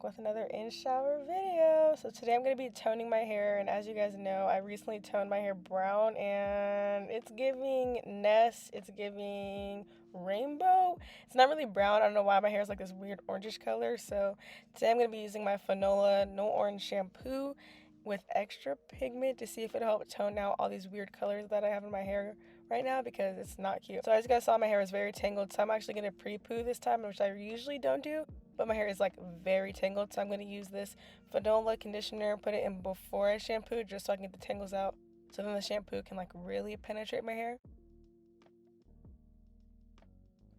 with another in shower video. So today I'm going to be toning my hair, and as you guys know, I recently toned my hair brown and it's giving Ness, it's giving rainbow. It's not really brown. I don't know why my hair is like this weird orangish color. So today I'm going to be using my Fanola No Orange shampoo with extra pigment to see if it'll help tone out all these weird colors that I have in my hair right now, because it's not cute. So as you guys saw, my hair is very tangled, so I'm actually going to pre-poo this time, which I usually don't do, but my hair is like very tangled, so I'm going to use this Fanola conditioner, put it in before I shampoo just so I can get the tangles out, so then the shampoo can like really penetrate my hair.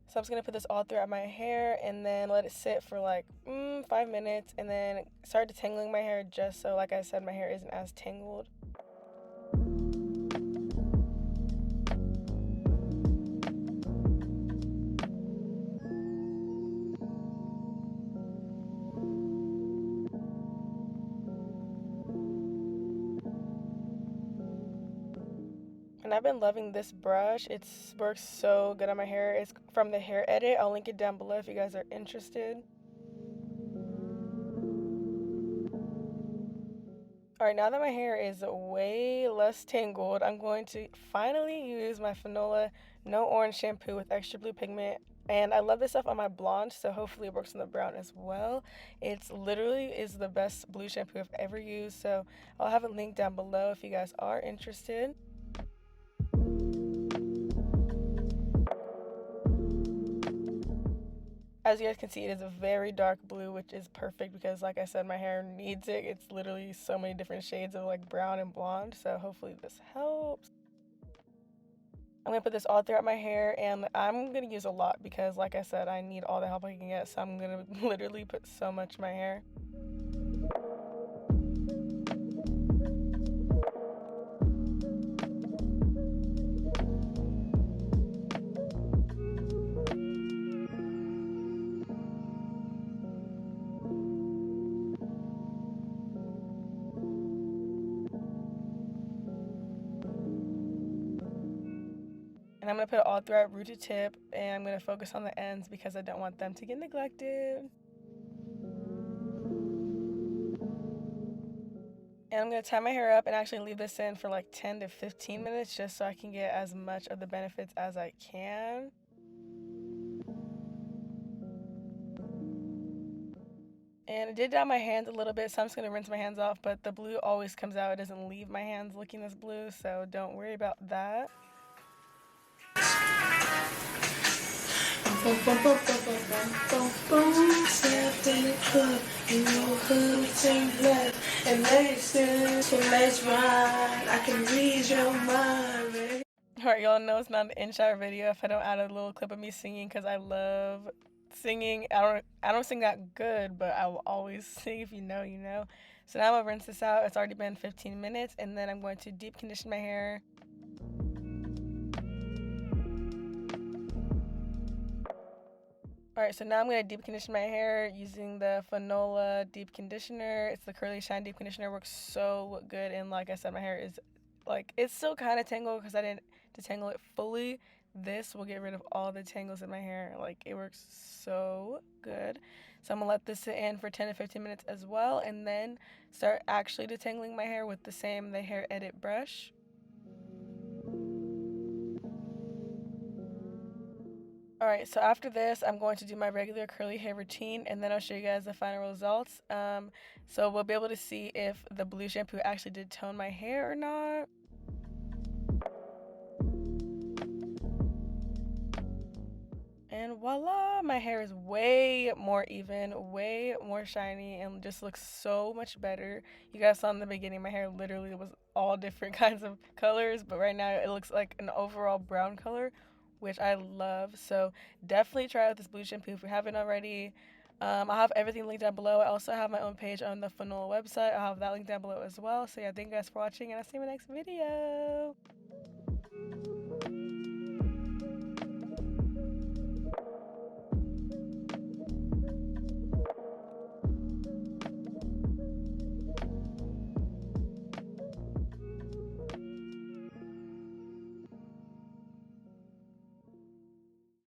So I'm just going to put this all throughout my hair and then let it sit for like 5 minutes and then start detangling my hair, just so, like I said, my hair isn't as tangled. And I've been loving this brush. It works so good on my hair. It's from the Hair Edit. I'll link it down below if you guys are interested. Alright, now that my hair is way less tangled, I'm going to finally use my Fanola No Orange shampoo with extra blue pigment. And I love this stuff on my blonde, so hopefully it works on the brown as well. It's literally is the best blue shampoo I've ever used, so I'll have a link down below if you guys are interested. As you guys can see, it is a very dark blue, which is perfect because, like I said, my hair needs it. It's literally so many different shades of like brown and blonde, so hopefully this helps. I'm going to put this all throughout my hair, and I'm going to use a lot because, like I said, I need all the help I can get, so I'm going to literally put so much in my hair. And I'm going to put it all throughout root to tip, and I'm going to focus on the ends because I don't want them to get neglected. And I'm going to tie my hair up and actually leave this in for like 10 to 15 minutes just so I can get as much of the benefits as I can. And it did dye my hands a little bit, so I'm just going to rinse my hands off, but the blue always comes out. It doesn't leave my hands looking this blue, so don't worry about that. Step in the club, in your hood, turn left, and let's ride. I can read your mind, baby. Alright, y'all know it's not an in-shower video if I don't add a little clip of me singing, because I love singing. I don't sing that good, but I will always sing. If you know, you know. So now I'm gonna rinse this out. It's already been 15 minutes, and then I'm going to deep condition my hair. Alright, so now I'm going to deep condition my hair using the Fanola deep conditioner. It's the Curly Shine deep conditioner. It works so good, and like I said, my hair is like, it's still kind of tangled because I didn't detangle it fully. This will get rid of all the tangles in my hair. Like, it works so good. So I'm going to let this sit in for 10 to 15 minutes as well, and then start actually detangling my hair with the Hair Edit brush. Alright, so after this, I'm going to do my regular curly hair routine, and then I'll show you guys the final results. So we'll be able to see if the blue shampoo actually did tone my hair or not. And voila, my hair is way more even, way more shiny, and just looks so much better. You guys saw in the beginning, my hair literally was all different kinds of colors, but right now it looks like an overall brown color, which I love. So definitely try out this blue shampoo if you haven't already. I'll have everything linked down below. I also have my own page on the Fanola website. I'll have that link down below as well. So yeah, thank you guys for watching, and I'll see you in my next video.